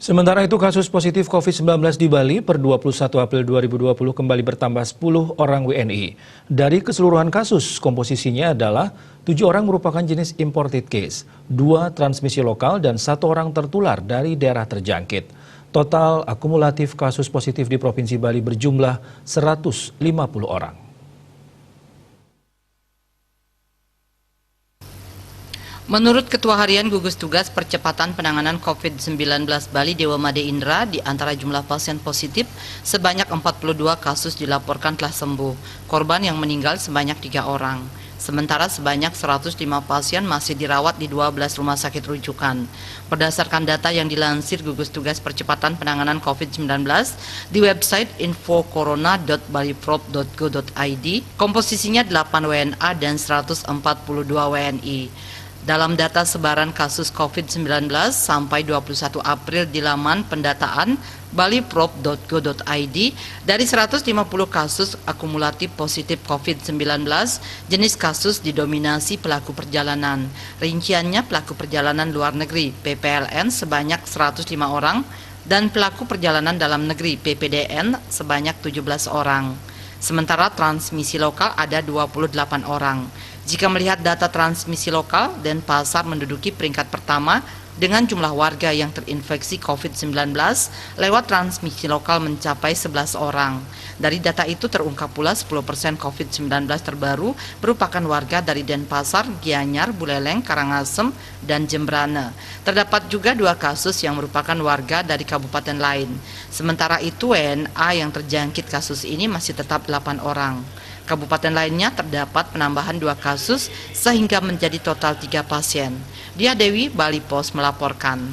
Sementara itu kasus positif COVID-19 di Bali per 21 April 2020 kembali bertambah 10 orang WNI. Dari keseluruhan kasus, komposisinya adalah 7 orang merupakan jenis imported case, 2 transmisi lokal dan 1 orang tertular dari daerah terjangkit. Total akumulatif kasus positif di Provinsi Bali berjumlah 150 orang. Menurut Ketua Harian Gugus Tugas Percepatan Penanganan COVID-19 Bali Dewa Made Indra, di antara jumlah pasien positif, sebanyak 42 kasus dilaporkan telah sembuh. Korban yang meninggal sebanyak 3 orang. Sementara sebanyak 105 pasien masih dirawat di 12 rumah sakit rujukan. Berdasarkan data yang dilansir Gugus Tugas Percepatan Penanganan COVID-19 di website infocorona.baliprop.go.id, komposisinya 8 WNA dan 142 WNI. Dalam data sebaran kasus COVID-19 sampai 21 April di laman pendataan baliprop.go.id, dari 150 kasus akumulatif positif COVID-19, jenis kasus didominasi pelaku perjalanan. Rinciannya pelaku perjalanan luar negeri (PPLN) sebanyak 105 orang dan pelaku perjalanan dalam negeri (PPDN) sebanyak 17 orang. Sementara transmisi lokal ada 28 orang. Jika melihat data transmisi lokal, Denpasar menduduki peringkat pertama dengan jumlah warga yang terinfeksi COVID-19 lewat transmisi lokal mencapai 11 orang. Dari data itu terungkap pula 10% COVID-19 terbaru merupakan warga dari Denpasar, Gianyar, Buleleng, Karangasem, dan Jembrane. Terdapat juga 2 kasus yang merupakan warga dari kabupaten lain. Sementara itu WNA yang terjangkit kasus ini masih tetap 8 orang. Kabupaten lainnya terdapat penambahan 2 kasus sehingga menjadi total 3 pasien. Dia Dewi, Bali Pos melaporkan.